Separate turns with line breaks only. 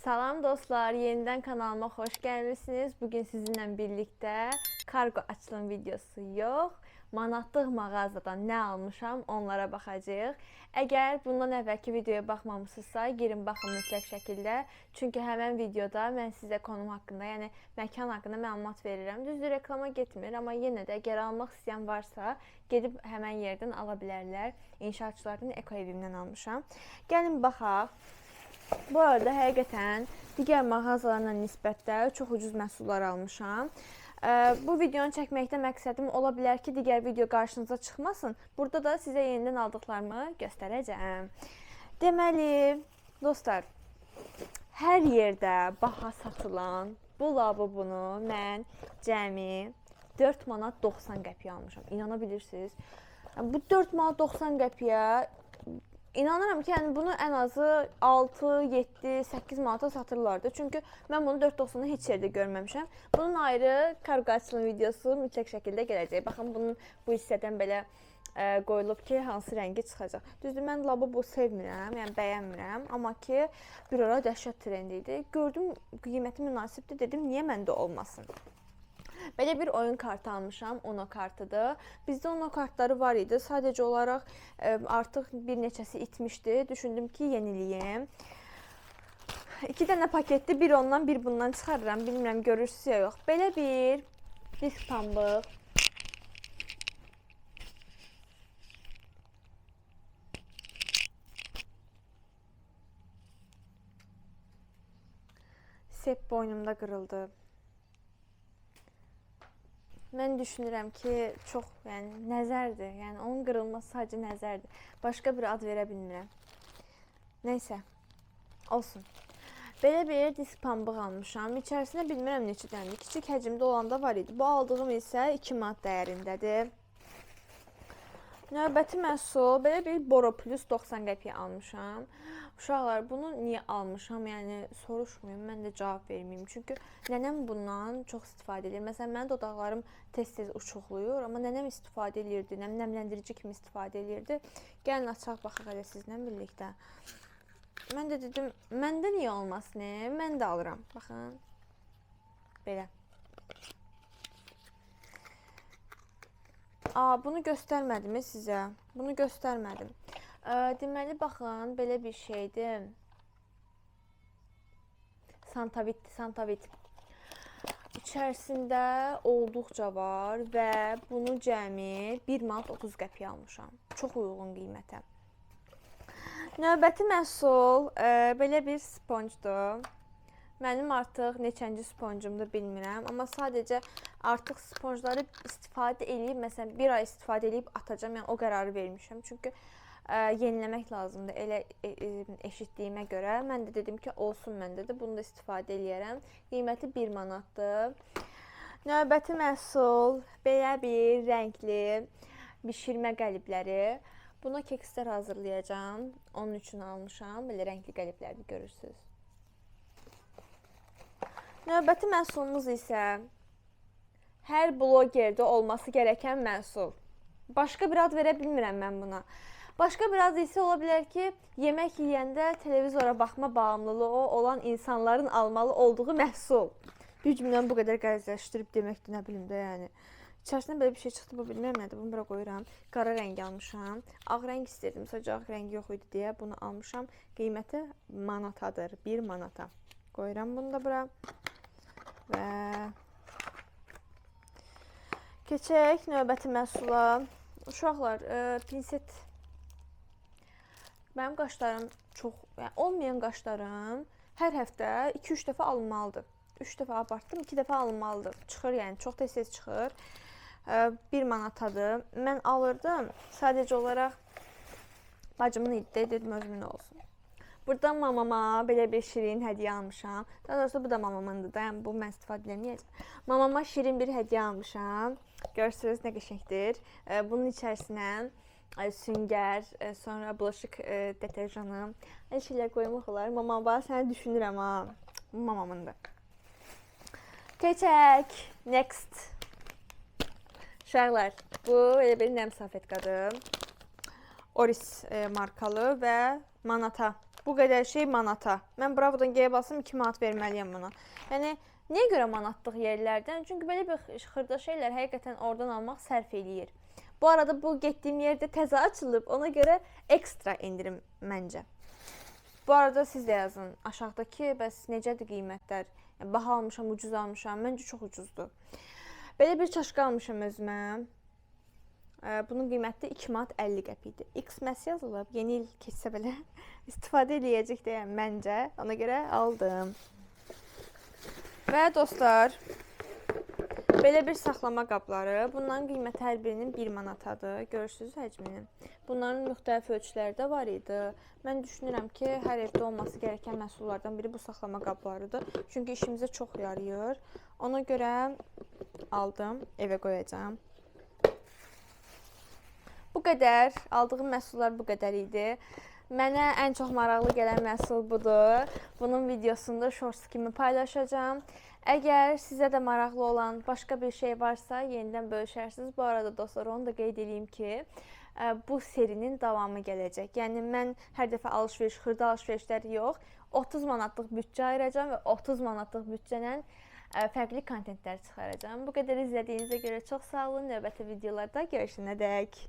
Salam dostlar, yeniden kanalıma hoş gəlmisiniz. Bugün sizinle birlikte kargo açılım videosu yox, manatlıq mağazadan nə almışam onlara baxacağıq. Əgər bundan əvvəlki videoya baxmamısınızsa, girin baxın mütləq şəkildə. Çünki həmən videoda mən sizə konum haqqında, yəni məkan haqqında məlumat verirəm. Düzdür, reklama getmir, amma yenə də əgər almaq istəyən varsa, gedib həmən yerdən ala bilərlər. İnşaatçılardan Eko evimdən almışam. Gəlin baxaq. Bu arada həqiqətən digər mağazalarla nisbətdə çox ucuz məhsullar almışam. Bu videonu çəkməkdə məqsədim ola bilər ki, digər video qarşınıza çıxmasın. Burada da sizə yenidən aldıqlarımı göstərəcəm. Deməli, dostlar, hər yerdə baha satılan bu lavabonu mən cəmi 4 manat 90 qəpiyə almışam. İnana bilirsiniz. Bu 4 manat 90 qəpiyə İnanıram ki, yəni bunu ən azı 6, 7, 8 manata satırlardı. Çünki mən bunu 4.90-da heç yerdə görməmişəm. Bunun ayrı kargo açılım videosu mütləq şəkildə gələcək. Baxın, bunun bu hissədən belə qoyulub ki, hansı rəngi çıxacaq. Düzdür, mən lavabo sevmirəm, yəni bəyənmirəm. Amma ki, bir ara dəhşət trendi idi. Gördüm, qiyməti münasibdir, dedim, niyə məndə olmasın? Belə bir oyun kartı almışam, Ono kartıdır. Bizdə Ono kartları var idi. Sadəcə olaraq artıq bir neçəsi itmişdi. Düşündüm ki, yeniliyim. 2 dənə paketli, bir ondan, bir bundan çıxarıram. Bilmirəm, görürsünüz ya yox. Belə bir disk pambıq. Sep boynumda qırıldı. Mən düşünürəm ki, çox nəzərdir. Yəni onun qırılması sadəcə nəzərdir. Başqa bir ad verə bilmirəm. Nəysə, olsun. Belə bir disk pambıq almışam. İçərisində bilmirəm neçə dənədir. Kiçik həcmdə olanda var idi. Bu aldığım isə 2 manat dəyərindədir. Növbəti məhsul belə bir Boro Plus 90 qəpiyə almışam. Uşaqlar, bunu niyə almışam? Yəni soruşmayın, mən də cavab verməyim. Çünki nənəm bundan çox istifadə edir. Məsələn, mənim dodaqlarım tez-tez uçuqluyur, amma nənəm istifadə edirdi, nəmləndirici kimi istifadə edirdi. Gəlin açaq baxaq elə sizlə birlikdə. Mən də dedim, məndə niyə olmasın? Mən də alıram. Baxın. Belə. Bunu göstərmədim sizə. Bunu göstərmədim. Deməli, baxın, belə bir şeydir. Santavit. İçərisində olduqca var və bunu cəmi 1 manat 30 qəpiyə almışam. Çox uyğun qiymətə. Növbəti məhsul belə bir sponcdur. Mənim artıq neçənci sponcumdur bilmirəm, amma sadəcə artıq sponcları istifadə edib, məsələn, bir ay istifadə edib atacağım, yəni o qərarı vermişəm. Çünki yeniləmək lazımdır, elə eşitdiyimə görə. Mən də dedim ki, olsun məndə də, bunu da istifadə eləyərəm. Qiyməti 1 manatdır. Növbəti məhsul belə bir rəngli bişirmə qəlibləri. Buna kekslər hazırlayacağım, onun üçün almışam. Belə rəngli qəlibləri görürsünüz. Növbəti məhsulumuz isə hər blogerdə olması gərəkən məhsul. Başqa bir ad verə bilmirəm mən buna. Başqa bir ad isə ola bilər ki, yemək yeyəndə televizora baxma bağımlılığı olan insanların almalı olduğu məhsul. Bir cümləni bu qədər qərizləşdirib deməkdir, nə bilim də yəni. İçərisindən belə bir şey çıxdı, bu bilmirəm nədir, bunu bura qoyuram. Qara rəng almışam. Ağ rəng istəyirdim, sadəcə ağ rəngi yox idi deyə bunu almışam. Qiyməti manatadır, 1 manata. Qoyuram bunu da bura. Və keçək növbəti məhsula. Uşaqlar, pinset. Mənim qaşlarım çox, yəni olmayan qaşlarım hər həftə 2-3 dəfə alınmalıdır. 3 dəfə abartdım, 2 dəfə alınmalıdır. Çıxır, yəni çox tez çıxır. 1 manatadır. Mən alırdım, sadəcə olaraq bacımın idi, dedim özümün olsun. Buradan mamama belə bir şirin hədiyyə almışam. Daha doğrusu bu da mamamındır da, yəni bu mən istifadə edeməyəcəm. Mamama şirin bir hədiyyə almışam. Görürsünüz nə qəşəngdir. Bunun içərisinə süngər, sonra bulaşıq deterjanı, elə şeylər qoymaq olar. Mamama, səni düşünürəm ha. Bu mamamındır. Keçək. Next. Uşaqlar, bu elə bir nəm salfetkadır. Oris markalı və manata. Bu qədər şey manata. Mən Bravodan G-yə basım 2 manat verməliyəm buna. Yəni niyə görə manatlıq yerlərdən? Çünki belə bir xırda şeylər həqiqətən oradan almaq sərf eləyir. Bu arada bu getdiyim yerdə təzə açılıb. Ona görə ekstra endirim məncə. Bu arada siz də yazın aşağıdakı bəs necədir qiymətlər? Yəni, baha almışam, ucuz almışam. Məncə çox ucuzdur. Belə bir çaşka almışam özümə. Bunun qiyməti 2 manat 50 qəpikdir. Xmas yazılıb. Yeni il keçsə belə istifadə eləyəcək deyəm məncə. Ona görə aldım. Və dostlar, belə bir saxlama qabları. Bunların qiyməti hər birinin 1 manatadır. Görürsünüz həcmini. Bunların müxtəlif ölçüləri də var idi. Mən düşünürəm ki, hər evdə olması gərəkən məhsullardan biri bu saxlama qablarıdır. Çünki işimizə çox yarayır. Ona görə aldım, evə qoyacağam. Bu qədər, aldığım məhsullar bu qədər idi. Mənə ən çox maraqlı gələn məhsul budur. Bunun videosunu da shorts kimi paylaşacağam. Əgər sizə də maraqlı olan başqa bir şey varsa, yenidən bölüşərsiniz. Bu arada dostlar, onu da qeyd edeyim ki, bu serinin davamı gələcək. Yəni mən hər dəfə alış-veriş, xırda alış-verişlər yox, 30 manatlıq büdcə ayıracağam və 30 manatlıq büdcələ fərqli kontentlər çıxaracağam. Bu qədər izlədiyinizə görə çox sağ olun. Növbəti videolarda görüşənədək.